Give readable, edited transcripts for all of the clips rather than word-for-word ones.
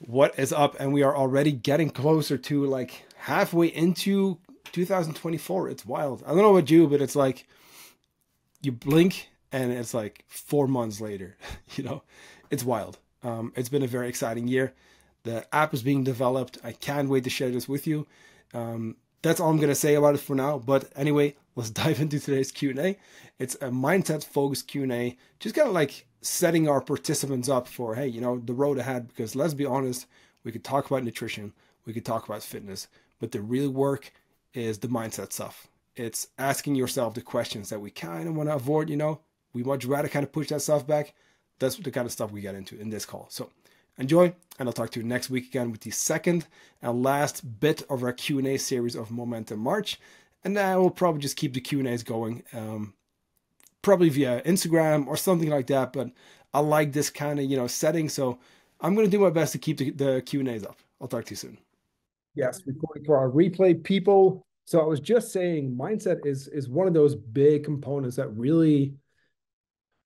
What is up? And we are already getting closer to like halfway into 2024. It's wild. I don't know about you, but it's like you blink and it's like 4 months later. you know, it's wild. It's been a very exciting year. The app is being developed. I can't wait to share this with you. That's all I'm gonna say about it for now. But anyway, let's dive into today's Q&A. It's a mindset focused Q&A, just kind of like setting our participants up for, hey, the road ahead. Because let's be honest, we could talk about nutrition, we could talk about fitness, but the real work is the mindset stuff. It's asking yourself the questions that we kind of want to avoid. We much rather kind of push that stuff back. That's the kind of stuff we get into in this call. So enjoy, and I'll talk to you next week again with the second and last bit of our Q&A series of Momentum March. And then we'll probably just keep the Q&As going, probably via Instagram or something like that. But I like this kind of, setting. So I'm going to do my best to keep the Q&As up. I'll talk to you soon. Yes, we're going for our replay people. So I was just saying mindset is one of those big components that really,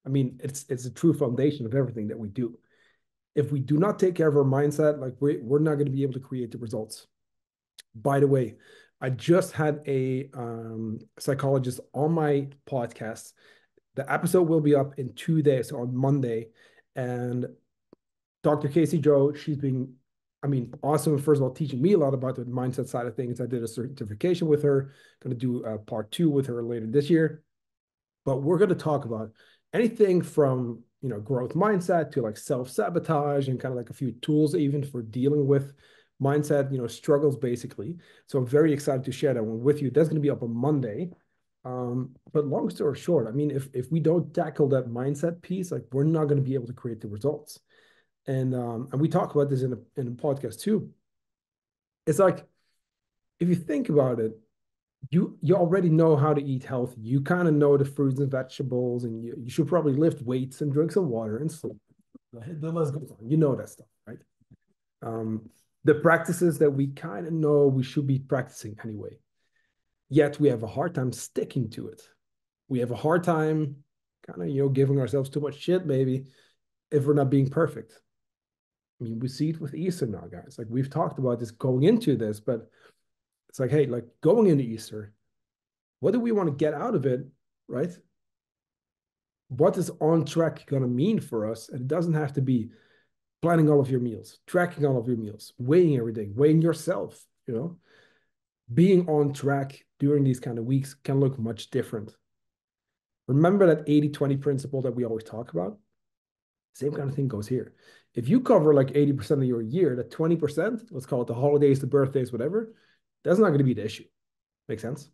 it's a true foundation of everything that we do. If we do not take care of our mindset, like we're not going to be able to create the results. By the way, I just had a psychologist on my podcast. The episode will be up in 2 days, so on Monday. And Dr. Casey Joe, she's been, awesome. First of all, teaching me a lot about the mindset side of things. I did a certification with her, going to do a part 2 with her later this year. But we're going to talk about anything from, growth mindset to like self-sabotage and kind of like a few tools even for dealing with mindset, struggles basically. So I'm very excited to share that one with you. That's going to be up on Monday. But long story short, if we don't tackle that mindset piece, like we're not going to be able to create the results. And we talk about this in a podcast too. It's like if you think about it, you already know how to eat healthy. You kind of know the fruits and vegetables, and you should probably lift weights and drink some water and sleep. The list goes on. You know that stuff, right? The practices that we kind of know we should be practicing anyway. Yet we have a hard time sticking to it. We have a hard time kind of, giving ourselves too much shit, maybe, if we're not being perfect. We see it with Easter now, guys. Like we've talked about this going into this, but it's like, hey, like going into Easter, what do we want to get out of it, right? What is on track going to mean for us? And it doesn't have to be planning all of your meals, tracking all of your meals, weighing everything, weighing yourself, being on track during these kind of weeks can look much different. Remember that 80-20 principle that we always talk about? Same kind of thing goes here. If you cover like 80% of your year, that 20%, let's call it the holidays, the birthdays, whatever, that's not going to be the issue. Make sense?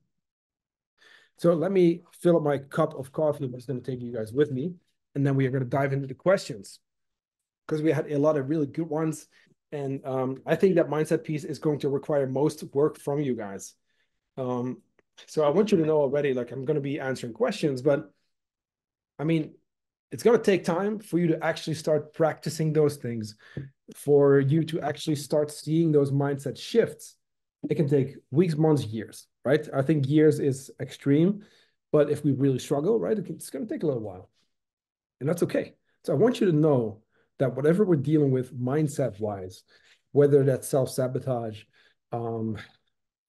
So let me fill up my cup of coffee. I'm just going to take you guys with me. And then we are going to dive into the questions because we had a lot of really good ones. And I think that mindset piece is going to require most work from you guys. So I want you to know already, like I'm going to be answering questions, but it's going to take time for you to actually start practicing those things, for you to actually start seeing those mindset shifts. It can take weeks, months, years, right? I think years is extreme, but if we really struggle, right, it's going to take a little while. And that's okay. So I want you to know that whatever we're dealing with mindset wise, whether that's self-sabotage,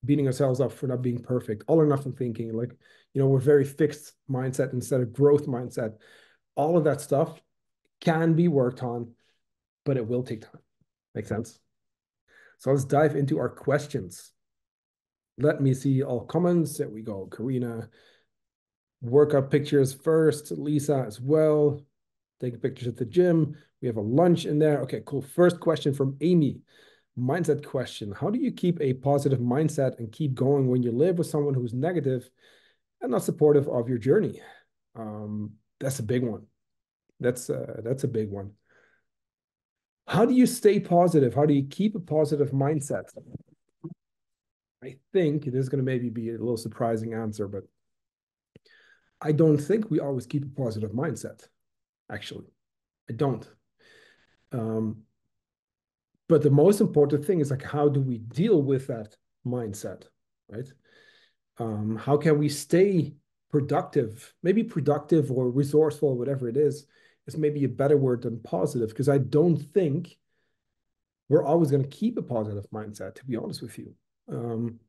beating ourselves up for not being perfect, all or nothing thinking, like, we're very fixed mindset instead of growth mindset. All of that stuff can be worked on, but it will take time. Make sense? So let's dive into our questions. Let me see all comments. There we go. Karina, workout pictures first. Lisa as well. Taking pictures at the gym. We have a lunch in there. Okay, cool. First question from Amy. Mindset question. How do you keep a positive mindset and keep going when you live with someone who's negative and not supportive of your journey? That's a big one. That's a big one. How do you stay positive? How do you keep a positive mindset? I think this is going to maybe be a little surprising answer, but I don't think we always keep a positive mindset. Actually, I don't. But the most important thing is like, how do we deal with that mindset, right? How can we stay productive? Maybe productive or resourceful, whatever it is maybe a better word than positive, because I don't think we're always going to keep a positive mindset, to be honest with you. Um,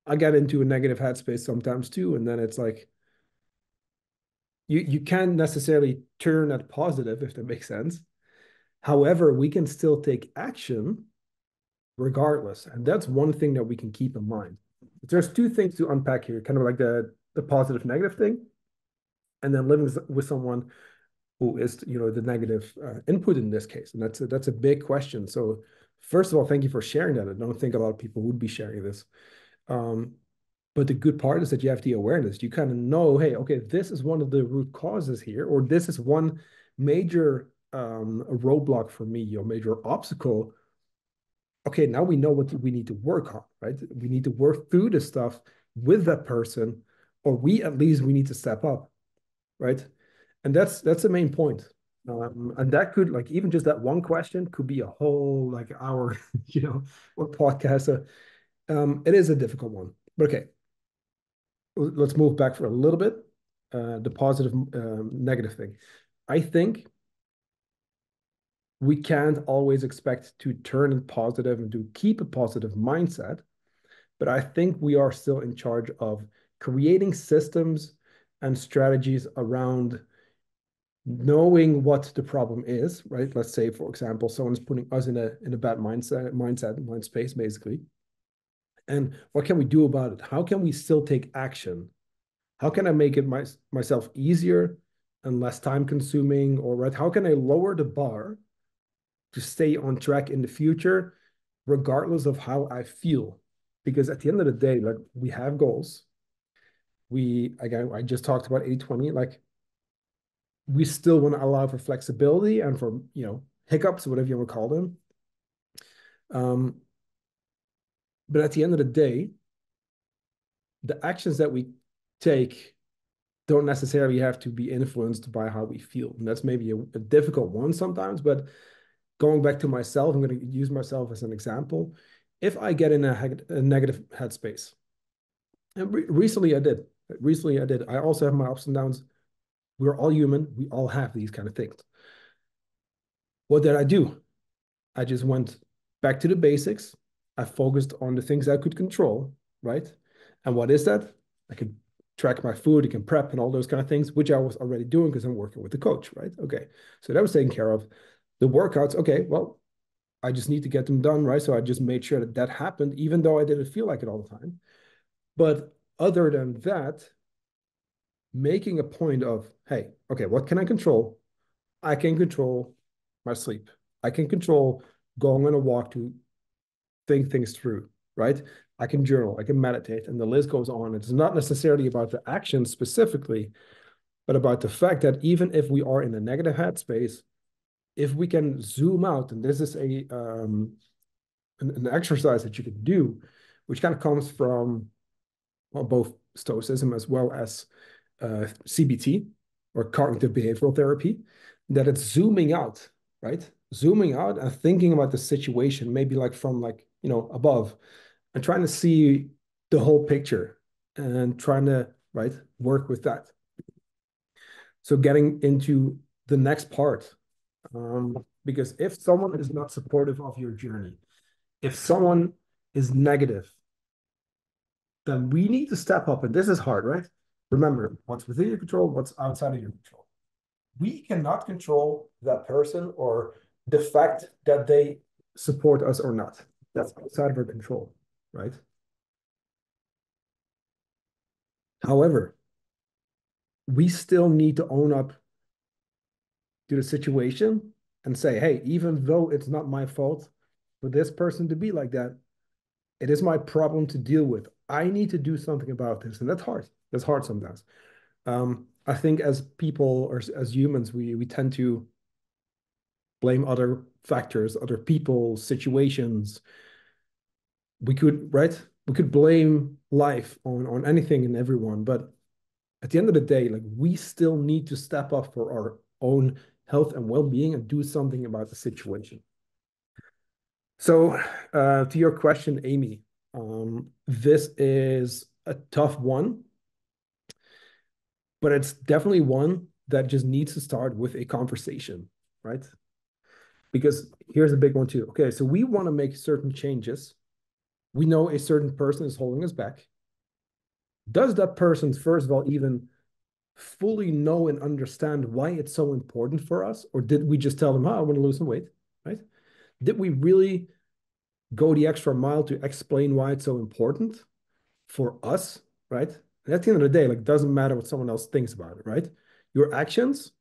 I get into a negative headspace sometimes too, and then it's like you can't necessarily turn that positive, if that makes sense. However, we can still take action regardless, and that's one thing that we can keep in mind. There's two things to unpack here, kind of like the positive negative thing, and then living with someone who is, the negative input in this case, and that's a big question. So first of all, thank you for sharing that. I don't think a lot of people would be sharing this. Um, But the good part is that you have the awareness. You kind of know, hey, okay, this is one of the root causes here, or this is one major roadblock for me, or major obstacle. Okay, now we know what we need to work on, right? We need to work through this stuff with that person, or we need to step up, right? And that's the main point. And that could, like, even just that one question could be a whole like hour, or podcast. So, it is a difficult one. But okay, let's move back for a little bit. The positive, negative thing. I think we can't always expect to turn it positive and to keep a positive mindset, but I think we are still in charge of creating systems and strategies around knowing what the problem is, right? Let's say, for example, someone's putting us in a bad mind space, basically. And what can we do about it? How can we still take action? How can I make it myself easier and less time consuming? Or right, how can I lower the bar to stay on track in the future, regardless of how I feel? Because at the end of the day, like, we have goals. Again, I just talked about 80/20. Like, we still want to allow for flexibility and for, hiccups, whatever you want to call them. Um, but at the end of the day, the actions that we take don't necessarily have to be influenced by how we feel. And that's maybe a difficult one sometimes, but going back to myself, I'm going to use myself as an example. If I get in a negative headspace, and recently I did. Recently I did. I also have my ups and downs. We're all human. We all have these kind of things. What did I do? I just went back to the basics. I focused on the things I could control, right? And what is that? I could track my food, I can prep and all those kind of things, which I was already doing because I'm working with the coach, right? Okay. So that was taken care of. The workouts, okay, well, I just need to get them done, right? So I just made sure that that happened, even though I didn't feel like it all the time. But other than that, making a point of, hey, okay, what can I control? I can control my sleep. I can control going on a walk to think things through, right? I can journal, I can meditate, and the list goes on. It's not necessarily about the action specifically, but about the fact that even if we are in a negative headspace, if we can zoom out, and this is an exercise that you can do, which kind of comes from, well, both Stoicism as well as CBT, or cognitive behavioral therapy, that it's zooming out, right? Zooming out and thinking about the situation, maybe like from, like, above, and trying to see the whole picture and trying to, right, work with that. So getting into the next part, because if someone is not supportive of your journey, if someone is negative, then we need to step up. And this is hard, right? Remember, what's within your control, what's outside of your control. We cannot control that person or the fact that they support us or not. That's outside of our control, right? However, we still need to own up to the situation and say, hey, even though it's not my fault for this person to be like that, it is my problem to deal with. I need to do something about this. And that's hard. That's hard sometimes. I think as people, or as humans, we tend to blame other factors, other people, situations. We could blame life on anything and everyone, but at the end of the day, like, we still need to step up for our own health and well-being and do something about the situation. So, to your question, Amy, this is a tough one, but it's definitely one that just needs to start with a conversation, right? Because here's a big one too. Okay, so we want to make certain changes. We know a certain person is holding us back. Does that person, first of all, even fully know and understand why it's so important for us? Or did we just tell them, oh, I want to lose some weight, right? Did we really go the extra mile to explain why it's so important for us, right? And at the end of the day, like, it doesn't matter what someone else thinks about it, right? Your actions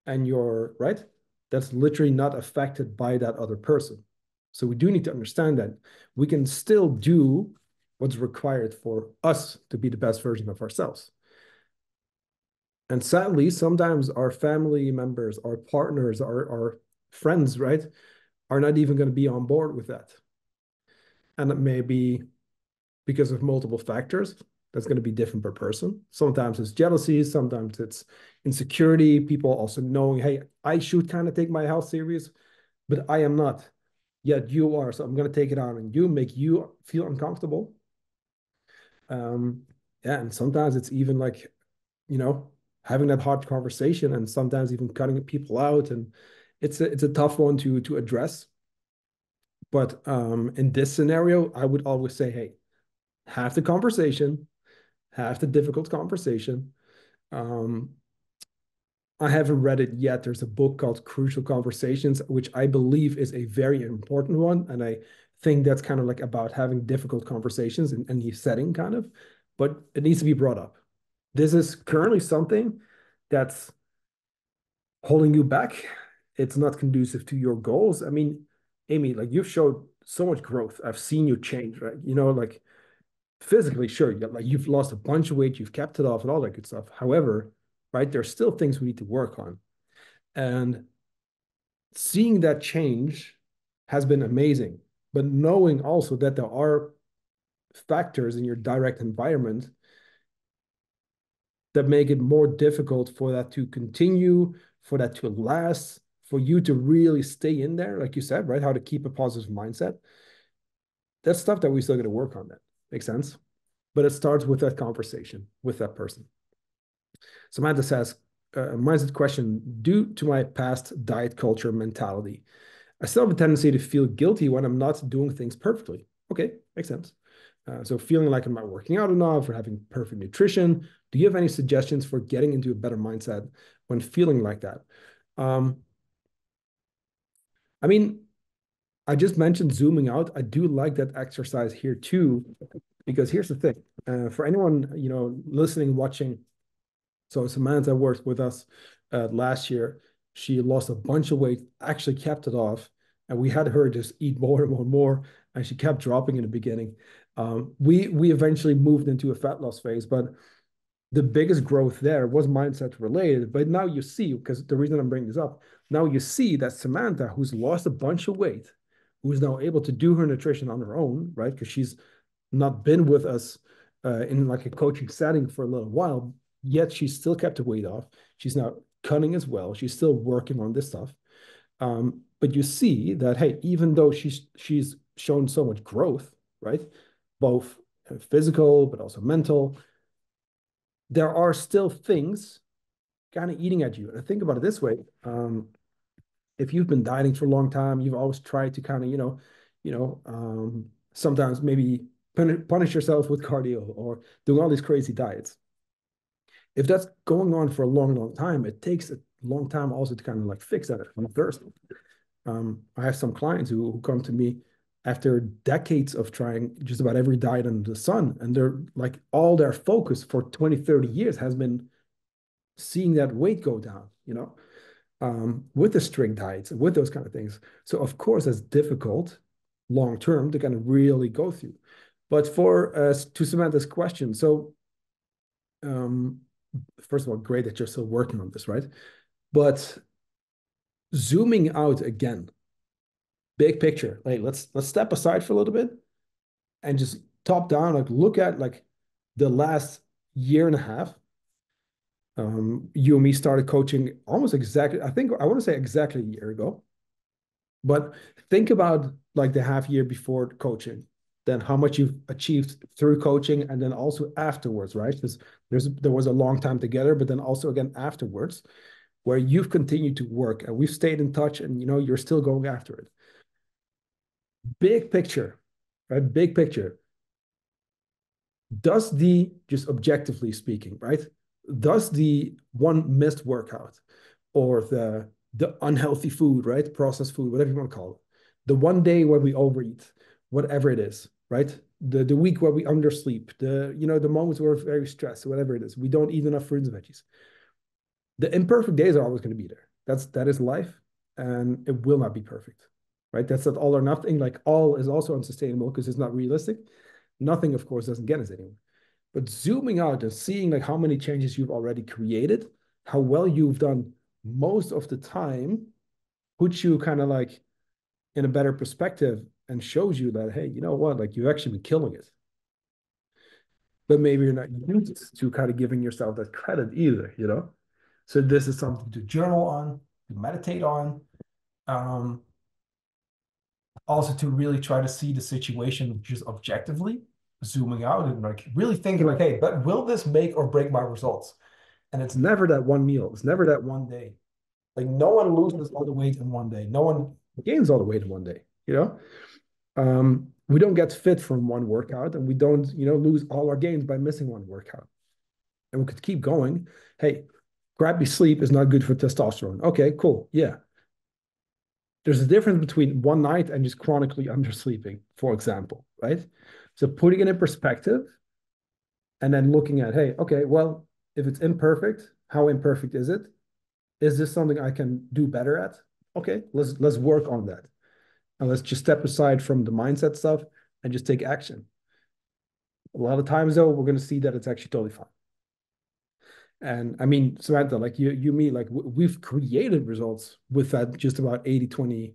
and your, right? That's literally not affected by that other person. So we do need to understand that we can still do what's required for us to be the best version of ourselves. And sadly, sometimes our family members, our partners, our friends, right, are not even going to be on board with that. And it may be because of multiple factors. That's going to be different per person. Sometimes it's jealousy, sometimes it's insecurity, people also knowing, hey, I should kind of take my health serious, but I am not. Yet you are. So I'm going to take it on and you make you feel uncomfortable. Um, yeah, and sometimes it's even like, you know, having that hard conversation and sometimes even cutting people out. And it's a tough one to address. But in this scenario, I would always say, hey, have the conversation, have the difficult conversation. Um, I haven't read it yet. There's a book called Crucial Conversations, which I believe is a very important one. And I think that's kind of like about having difficult conversations in any setting, kind of, but it needs to be brought up. This is currently something that's holding you back. It's not conducive to your goals. I mean, Amy, like, you've showed so much growth. I've seen you change, right? You know, like, physically, sure, like, you've lost a bunch of weight, you've kept it off and all that good stuff. However, right, there's still things we need to work on. And seeing that change has been amazing. But knowing also that there are factors in your direct environment that make it more difficult for that to continue, for that to last, for you to really stay in there, like you said, right? How to keep a positive mindset. That's stuff that we still got to work on. That makes sense. But it starts with that conversation with that person. Samantha says, mindset question: due to my past diet culture mentality, I still have a tendency to feel guilty when I'm not doing things perfectly. Okay, makes sense. So feeling like I'm not working out enough or having perfect nutrition. Do you have any suggestions for getting into a better mindset when feeling like that? Um, I mean, I just mentioned zooming out. I do like that exercise here too, because here's the thing. For anyone, you know, listening, watching, so Samantha worked with us last year. She lost a bunch of weight, actually kept it off, and we had her just eat more and more and more, and she kept dropping in the beginning. We eventually moved into a fat loss phase, but the biggest growth there was mindset related. But now you see, because the reason I'm bringing this up, now you see that Samantha, who's lost a bunch of weight, who's now able to do her nutrition on her own, right? Because she's not been with us in like a coaching setting for a little while, yet she still kept the weight off. She's now cutting as well. She's still working on this stuff. But you see that, hey, even though she's shown so much growth, right? Both physical, but also mental, there are still things kind of eating at you. And I think about it this way. If you've been dieting for a long time, you've always tried to kind of, sometimes maybe punish yourself with cardio or doing all these crazy diets. If that's going on for a long, long time, it takes a long time also to kind of like fix that first. I have some clients who come to me after decades of trying just about every diet under the sun, and they're like, all their focus for 20, 30 years has been seeing that weight go down, with the strict diets and with those kind of things. So of course, it's difficult long term to kind of really go through. But for to Samantha's question, so um, first of all, great that you're still working on this, right? But zooming out again, big picture, like, let's step aside for a little bit and just top down, like, look at like the last year and a half. You and me started coaching almost exactly, I think I want to say exactly a year ago. But think about like the half year before coaching, then how much you've achieved through coaching, and then also afterwards, right? Because there was a long time together, but then also again afterwards. where you've continued to work and we've stayed in touch and you're still going after it. Big picture, right? Big picture. Does the, just objectively speaking, right? Does the one missed workout or the unhealthy food, right? Processed food, whatever you want to call it. The one day where we overeat, whatever it is, right? The week where we undersleep, the moments where we're very stressed, whatever it is, we don't eat enough fruits and veggies. The imperfect days are always going to be there. That is life, and it will not be perfect, right? That's not all or nothing. Like all is also unsustainable because it's not realistic. Nothing, of course, doesn't get us anywhere. But zooming out and seeing like how many changes you've already created, how well you've done most of the time, puts you kind of like in a better perspective and shows you that, hey, you know what? Like you've actually been killing it. But maybe you're not used to kind of giving yourself that credit either. So this is something to journal on, to meditate on, um, also to really try to see the situation just objectively, zooming out and like really thinking like, hey, but will this make or break my results? And it's never that one meal. It's never that one day. Like no one loses all the weight in one day. No one gains all the weight in one day. We don't get fit from one workout and we don't, lose all our gains by missing one workout. And we could keep going. Hey, crappy sleep is not good for testosterone. Okay, cool. Yeah. There's a difference between one night and just chronically undersleeping, for example, right? So putting it in perspective and then looking at, hey, okay, well, if it's imperfect, how imperfect is it? Is this something I can do better at? Okay, let's work on that. And let's just step aside from the mindset stuff and just take action. A lot of times though, we're going to see that it's actually totally fine. And I mean, Samantha, like me, like we've created results with that just about 80-20,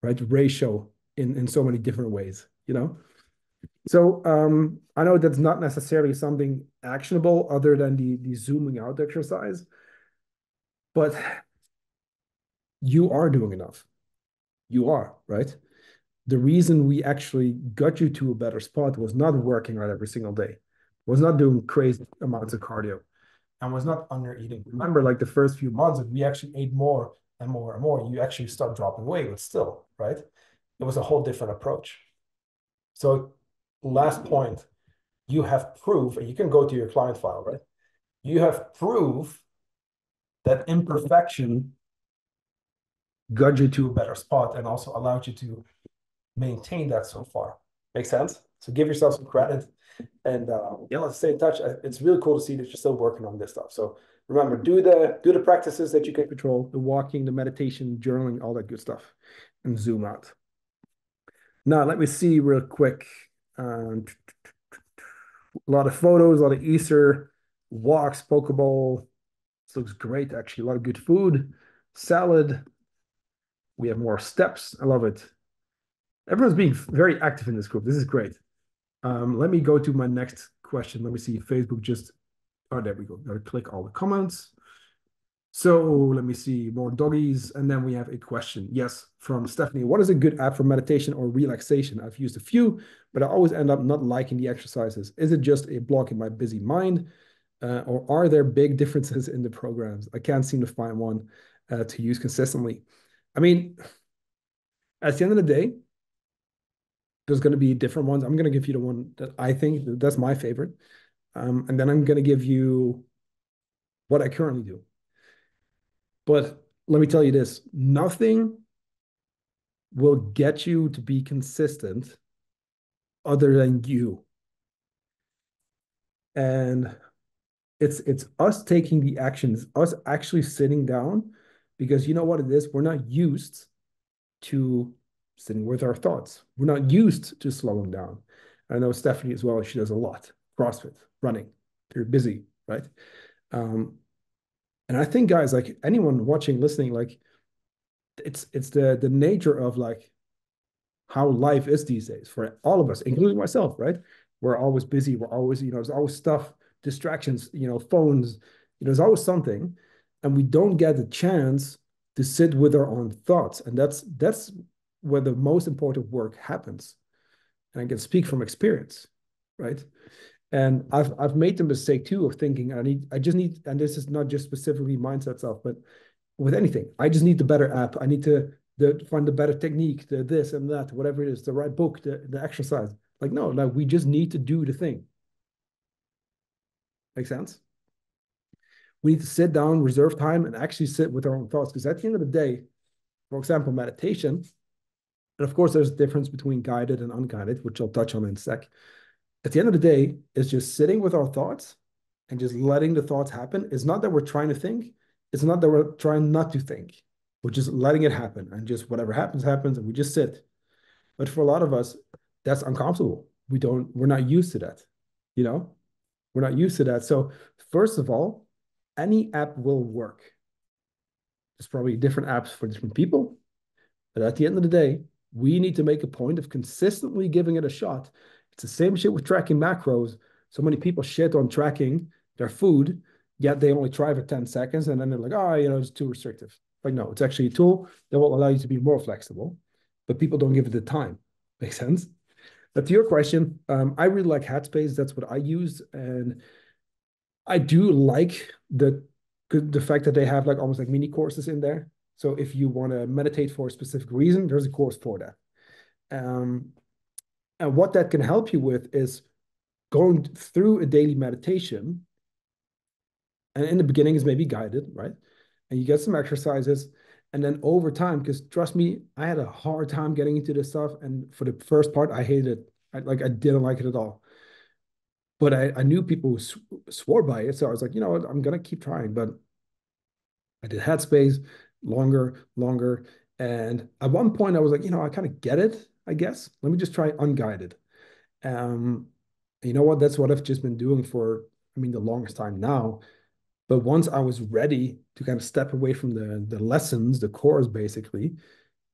right, ratio in so many different ways. So I know that's not necessarily something actionable other than the zooming out exercise, but you are doing enough. You are, right? The reason we actually got you to a better spot was not working out every single day, was not doing crazy amounts of cardio, and was not under eating. Remember, like the first few months, if we actually ate more and more and more, you actually start dropping weight, but still, right? It was a whole different approach. So, last point, you have proof, and you can go to your client file, right? You have proof that imperfection got you to a better spot and also allowed you to maintain that so far. Make sense? So give yourself some credit and yeah, let's stay in touch. It's really cool to see that you're still working on this stuff. So remember, do the practices that you can control, the walking, the meditation, journaling, all that good stuff, and zoom out. Now, let me see real quick. A lot of photos, a lot of Easter walks, Pokeball. This looks great, actually. A lot of good food, salad. We have more steps. I love it. Everyone's being very active in this group. This is great. Let me go to my next question. Let me see. Facebook just, oh, there we go. Gotta click all the comments. So let me see more doggies. And then we have a question. Yes, from Stephanie. What is a good app for meditation or relaxation? I've used a few, but I always end up not liking the exercises. Is it just a block in my busy mind? Or are there big differences in the programs? I can't seem to find one to use consistently. I mean, at the end of the day, there's going to be different ones. I'm going to give you the one that I think that's my favorite. And then I'm going to give you what I currently do. But let me tell you this, nothing will get you to be consistent other than you. And it's us taking the actions, us actually sitting down, because you know what it is? We're not used to sitting with our thoughts. We're not used to slowing down. I know Stephanie as well, she does a lot. CrossFit, running, you're busy, right? And I think guys, like anyone watching, listening, like it's the nature of like how life is these days for all of us, including myself, right? We're always busy. We're always, there's always stuff, distractions, phones, there's always something. And we don't get the chance to sit with our own thoughts. And that's where the most important work happens. And I can speak from experience, right? And I've made the mistake too of thinking I just need, and this is not just specifically mindset stuff, but with anything. I just need the better app. I need to find the better technique, the this and that, whatever it is, the right book, the exercise. Like, no, like we just need to do the thing. Make sense? We need to sit down, reserve time, and actually sit with our own thoughts. Because at the end of the day, for example, meditation, and of course, there's a difference between guided and unguided, which I'll touch on in a sec. At the end of the day, it's just sitting with our thoughts and just letting the thoughts happen. It's not that we're trying to think. It's not that we're trying not to think. We're just letting it happen, and just whatever happens, happens, and we just sit. But for a lot of us, that's uncomfortable. We're not used to that. You know, we're not used to that. So first of all, any app will work. There's probably different apps for different people, but at the end of the day, we need to make a point of consistently giving it a shot. It's the same shit with tracking macros. So many people shit on tracking their food, yet they only try for 10 seconds and then they're like, oh, it's too restrictive. Like, no, it's actually a tool that will allow you to be more flexible, but people don't give it the time. Makes sense? But to your question, I really like Headspace. That's what I use. And I do like the fact that they have like almost like mini courses in there. So if you want to meditate for a specific reason, there's a course for that. Um, and what that can help you with is going through a daily meditation. And in the beginning is maybe guided, right? And you get some exercises. And then over time, because trust me, I had a hard time getting into this stuff. And for the first part, I hated it. I didn't like it at all. But I knew people who swore by it. So I was like, you know what, I'm going to keep trying. But I did Headspace longer. And at one point, I was like, I kind of get it, I guess. Let me just try unguided. Um, you know what? That's what I've just been doing for, the longest time now. But once I was ready to kind of step away from the lessons, the course basically,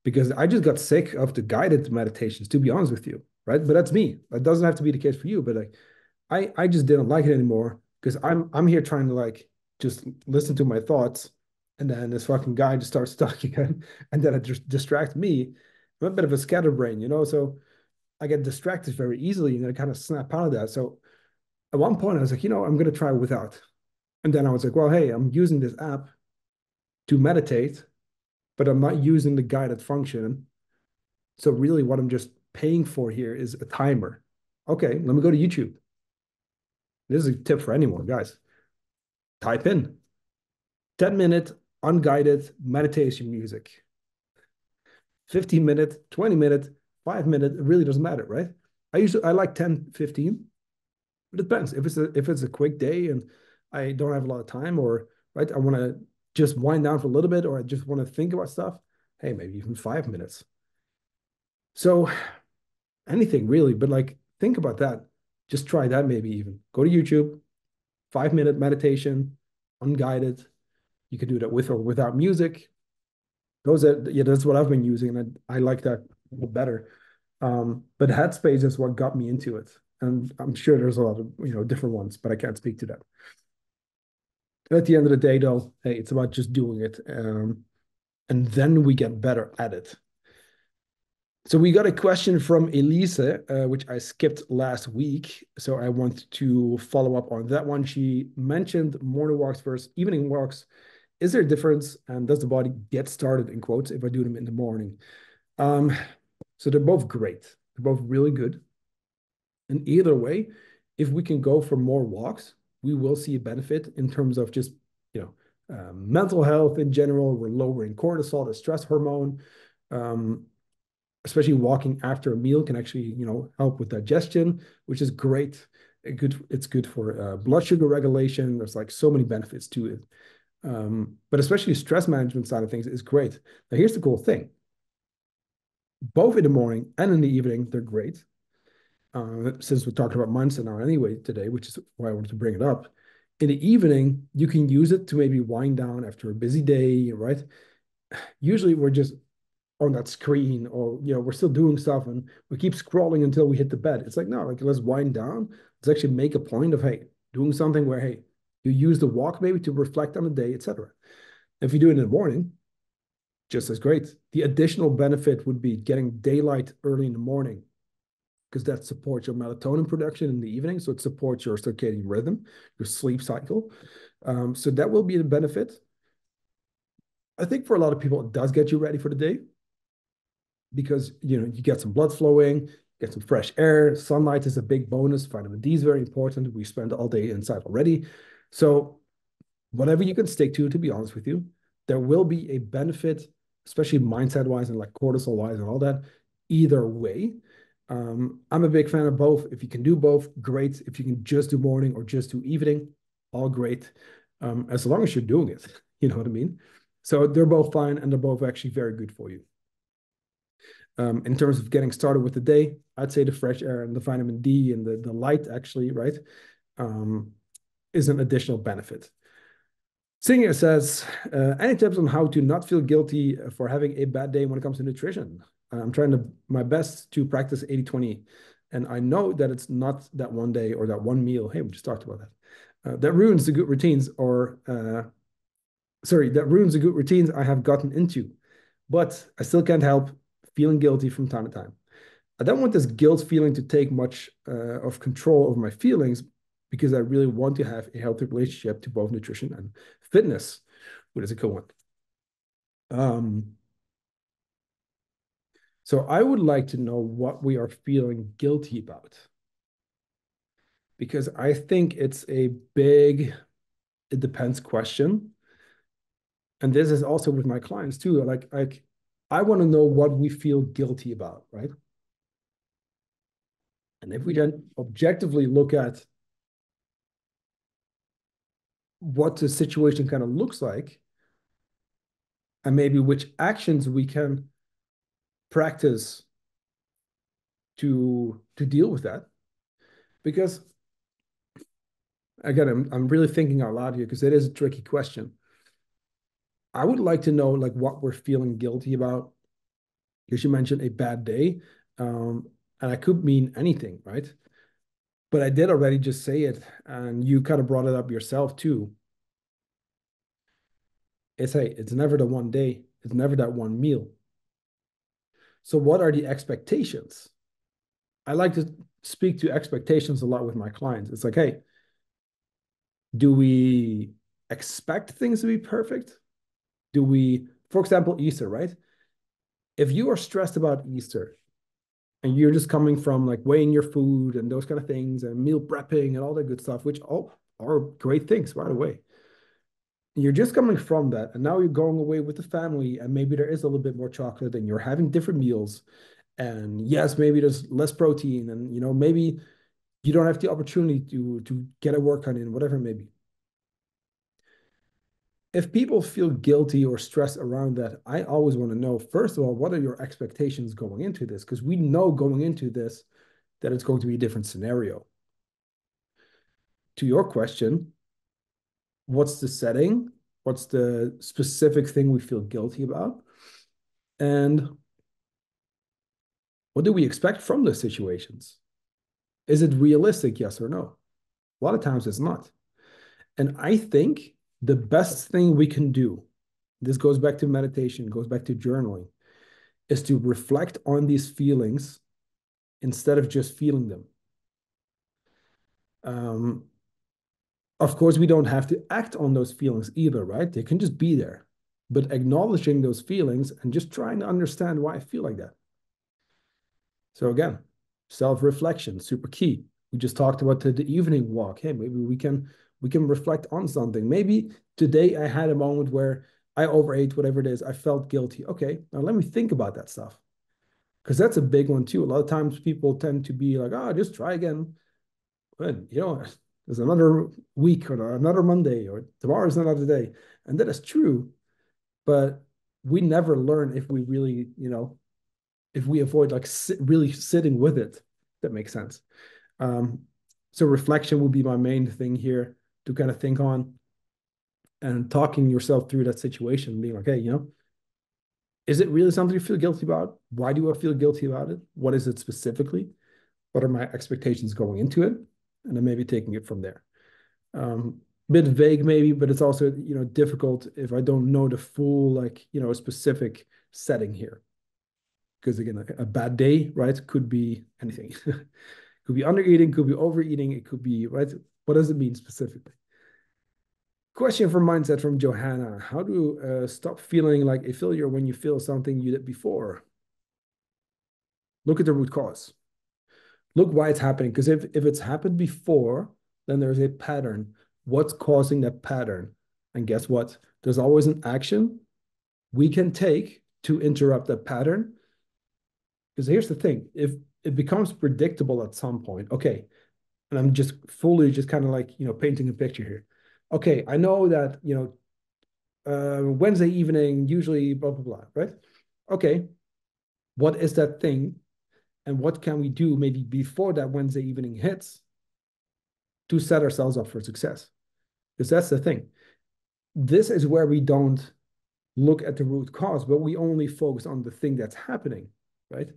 because I just got sick of the guided meditations, to be honest with you, right? But that's me. That doesn't have to be the case for you, but like I just didn't like it anymore because I'm here trying to like just listen to my thoughts, and then this fucking guy just starts talking, and then it just distracts me. I'm a bit of a scatterbrain, so I get distracted very easily, and I kind of snap out of that. So at one point, I was like, I'm going to try without. And then I was like, well, hey, I'm using this app to meditate, but I'm not using the guided function. So really what I'm just paying for here is a timer. Okay, let me go to YouTube. This is a tip for anyone, guys. Type in 10-minute unguided meditation music, 15-minute, 20-minute, 5-minute. It really doesn't matter, right? I like 10, 15. It depends. If it's a quick day and I don't have a lot of time, or right, I want to just wind down for a little bit, or I just want to think about stuff. Hey, maybe even 5 minutes. So anything really, but like think about that. Just try that. Maybe even go to YouTube, 5-minute meditation, unguided. You can do that with or without music. That's what I've been using, and I like that better. But Headspace is what got me into it, and I'm sure there's a lot of different ones, but I can't speak to that. At the end of the day, though, hey, it's about just doing it, and then we get better at it. So we got a question from Elise, which I skipped last week. So I want to follow up on that one. She mentioned morning walks versus evening walks. Is there a difference? And does the body get started, in quotes, if I do them in the morning? Um, so they're both great. They're both really good. And either way, if we can go for more walks, we will see a benefit in terms of just, mental health in general. We're lowering cortisol, the stress hormone. Especially walking after a meal can actually, help with digestion, which is great. It's good for blood sugar regulation. There's like so many benefits to it. But especially stress management side of things is great. Now, here's the cool thing. Both in the morning and in the evening, they're great. Since we're talking about mindset now anyway today, which is why I wanted to bring it up. In the evening, you can use it to maybe wind down after a busy day, right? Usually we're just on that screen, or we're still doing stuff and we keep scrolling until we hit the bed. It's like, no, like let's wind down. Let's actually make a point of, hey, doing something where, hey, you use the walk maybe to reflect on the day, etc. If you do it in the morning, just as great. The additional benefit would be getting daylight early in the morning, because that supports your melatonin production in the evening. So it supports your circadian rhythm, your sleep cycle. So that will be the benefit. I think for a lot of people, it does get you ready for the day because you get some blood flowing, get some fresh air. Sunlight is a big bonus. Vitamin D is very important. We spend all day inside already. So whatever you can stick to be honest with you, there will be a benefit, especially mindset wise and like cortisol wise and all that, either way. I'm a big fan of both. If you can do both, great. If you can just do morning or just do evening, all great. As long as you're doing it, you know what I mean? So they're both fine and they're both actually very good for you. In terms of getting started with the day, I'd say the fresh air and the vitamin D and the light actually, right, um, is an additional benefit. Singer says, any tips on how to not feel guilty for having a bad day when it comes to nutrition? I'm trying my best to practice 80-20. And I know that it's not that one day or that one meal. Hey, we just talked about that. That ruins the good routines that ruins the good routines I have gotten into. But I still can't help feeling guilty from time to time. I don't want this guilt feeling to take much of control over my feelings because I really want to have a healthy relationship to both nutrition and fitness, which is a cool one. So I would like to know what we are feeling guilty about because I think it's a big, it depends question. And this is also with my clients too. Like I want to know what we feel guilty about, right? And if we then objectively look at what the situation kind of looks like, and maybe which actions we can practice to deal with that. Because again, I'm really thinking out loud here because it is a tricky question. I would like to know like what we're feeling guilty about. Because you mentioned a bad day, and I could mean anything, right? But I did already just say it, and you kind of brought it up yourself too. It's never the one day, it's never that one meal. So what are the expectations? I like to speak to expectations a lot with my clients. It's like, hey, do we expect things to be perfect? Do we, for example, Easter, right? If you are stressed about Easter and you're just coming from like weighing your food and those kind of things and meal prepping and all that good stuff, which all are great things, by the way. You're just coming from that, and now you're going away with the family, and maybe there is a little bit more chocolate, and you're having different meals. And yes, maybe there's less protein, and maybe you don't have the opportunity to get a workout in, whatever it may be. If people feel guilty or stressed around that, I always want to know, first of all, what are your expectations going into this? Because we know going into this that it's going to be a different scenario. To your question, what's the setting? What's the specific thing we feel guilty about? And what do we expect from those situations? Is it realistic, yes or no? A lot of times it's not. And I think the best thing we can do, this goes back to meditation, goes back to journaling, is to reflect on these feelings instead of just feeling them. Um, of course, we don't have to act on those feelings either, right? They can just be there. But acknowledging those feelings and just trying to understand why I feel like that. So again, self-reflection, super key. We just talked about the evening walk. Hey, maybe we can reflect on something. Maybe today I had a moment where I overate, whatever it is. I felt guilty. Okay, now let me think about that stuff. Because that's a big one too. A lot of times people tend to be like, oh, just try again. But there's another week or another Monday or tomorrow's another day. And that is true. But we never learn if we really, if we avoid like really sitting with it. That makes sense. Um, so reflection would be my main thing here to kind of think on and talking yourself through that situation, being like, hey, is it really something you feel guilty about? Why do I feel guilty about it? What is it specifically? What are my expectations going into it? And then maybe taking it from there. Bit vague maybe, but it's also, difficult if I don't know the full, like, specific setting here. Because again, a bad day, right, could be anything. Could be under eating, could be overeating, it could be, right? What does it mean specifically? Question for mindset from Johanna. How to stop feeling like a failure when you feel something you did before? Look at the root cause. Look why it's happening. Because if it's happened before, then there's a pattern. What's causing that pattern? And guess what? There's always an action we can take to interrupt that pattern. Because here's the thing, if it becomes predictable at some point, okay, and I'm just fully just kind of like, painting a picture here. Okay, I know that, Wednesday evening, usually blah, blah, blah, right? Okay, what is that thing? And what can we do maybe before that Wednesday evening hits to set ourselves up for success? Because that's the thing. This is where we don't look at the root cause, but we only focus on the thing that's happening, right?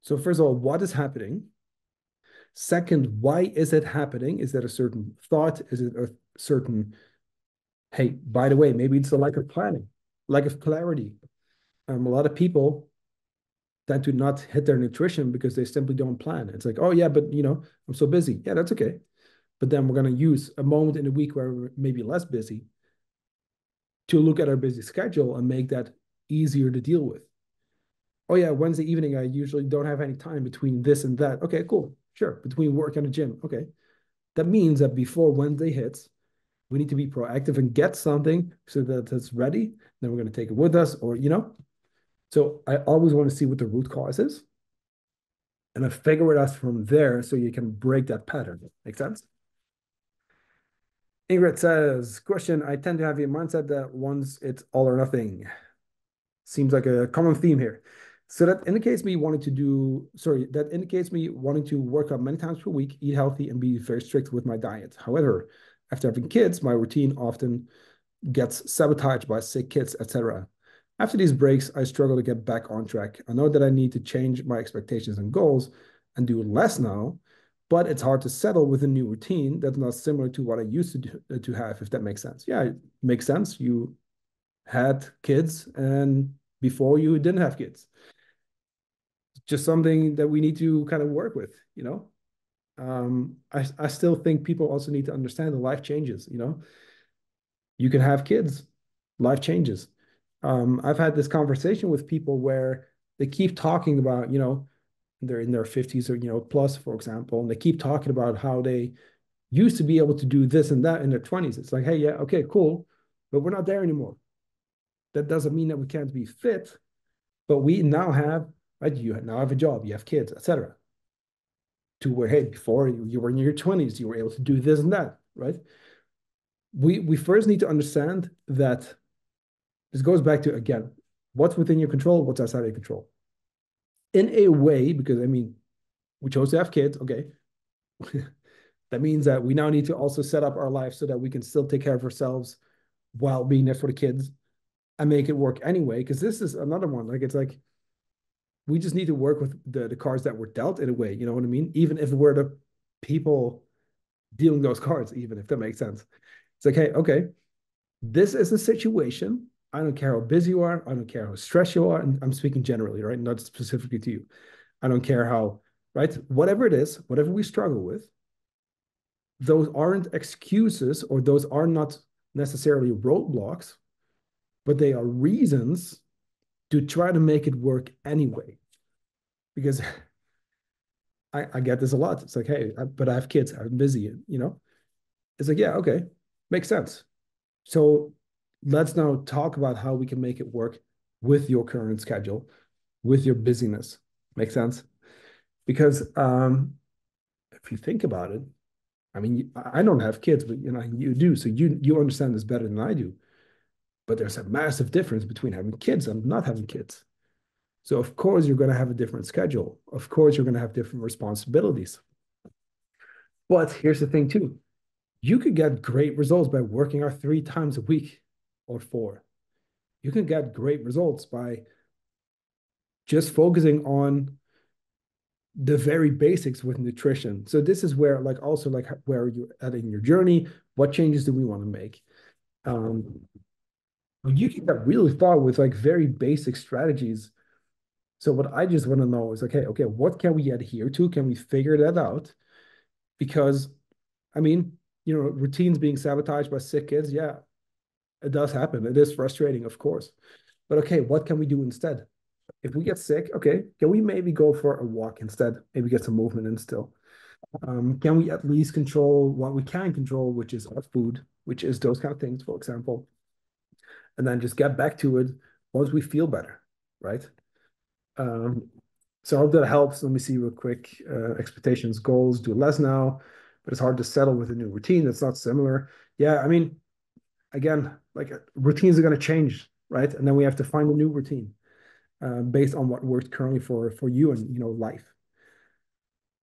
So first of all, what is happening? Second, why is it happening? Is that a certain thought? Is it a certain, hey, by the way, maybe it's a lack of planning, lack of clarity. A lot of people tend to not hit their nutrition because they simply don't plan. It's like, oh yeah, but I'm so busy. Yeah, that's okay. But then we're going to use a moment in the week where we're maybe less busy to look at our busy schedule and make that easier to deal with. Oh yeah, Wednesday evening, I usually don't have any time between this and that. Okay, cool. Sure. Between work and the gym. Okay. That means that before Wednesday hits, we need to be proactive and get something so that it's ready. Then we're going to take it with us or. So I always want to see what the root cause is and I figure it out from there so you can break that pattern. Make sense? Ingrid says, question, I tend to have a mindset that once it's all or nothing. Seems like a common theme here. So that indicates me wanting to work out many times per week, eat healthy, and be very strict with my diet. However, after having kids, my routine often gets sabotaged by sick kids, etc. After these breaks, I struggle to get back on track. I know that I need to change my expectations and goals and do less now, but it's hard to settle with a new routine that's not similar to what I used to have, if that makes sense. Yeah, it makes sense. You had kids and before you didn't have kids. Just something that we need to kind of work with. I still think people also need to understand that life changes. You can have kids, life changes. I've had this conversation with people where they keep talking about, they're in their 50s or, plus, for example, and they keep talking about how they used to be able to do this and that in their 20s. It's like, hey, yeah, okay, cool, but we're not there anymore. That doesn't mean that we can't be fit, but we now have, right? You now have a job, you have kids, etc. To where, hey, before you were in your 20s, you were able to do this and that, right? We first need to understand that this goes back to, again, what's within your control, what's outside of your control. In a way, because we chose to have kids, okay. That means that we now need to also set up our life so that we can still take care of ourselves while being there for the kids and make it work anyway. Because this is another one. Like, it's like we just need to work with the cards that were dealt in a way. You know what I mean? Even if we're the people dealing those cards, even if that makes sense. It's like, hey, okay, this is a situation. I don't care how busy you are. I don't care how stressed you are. And I'm speaking generally, right? Not specifically to you. I don't care how, right? Whatever it is, whatever we struggle with, those aren't excuses or those are not necessarily roadblocks, but they are reasons to try to make it work anyway. Because I get this a lot. It's like, hey, but I have kids. I'm busy. It's like, yeah, okay, makes sense. So let's now talk about how we can make it work with your current schedule, with your busyness. Make sense? Because if you think about it, I mean, I don't have kids, but you do, so you understand this better than I do. But there's a massive difference between having kids and not having kids. So of course you're going to have a different schedule. Of course you're going to have different responsibilities. But here's the thing too. You could get great results by working out 3 times a week or 4. You can get great results by just focusing on the very basics with nutrition. So this is where also where you're at in your journey, what changes do we want to make? You can get really far with very basic strategies. So what I just want to know is okay, what can we adhere to? Can we figure that out? Because I mean, routines being sabotaged by sick kids. Yeah, it does happen. It is frustrating, of course. But okay, what can we do instead? If we get sick, okay, can we maybe go for a walk instead? Maybe get some movement in still. Can we at least control what we can control, which is our food, which is those kind of things, for example, and then just get back to it once we feel better, right? Um, so I hope that helps. Let me see real quick. Expectations, goals, do less now, but it's hard to settle with a new routine that's not similar. Yeah, I mean, again, like routines are going to change, right? And then we have to find a new routine based on what works currently for you and life.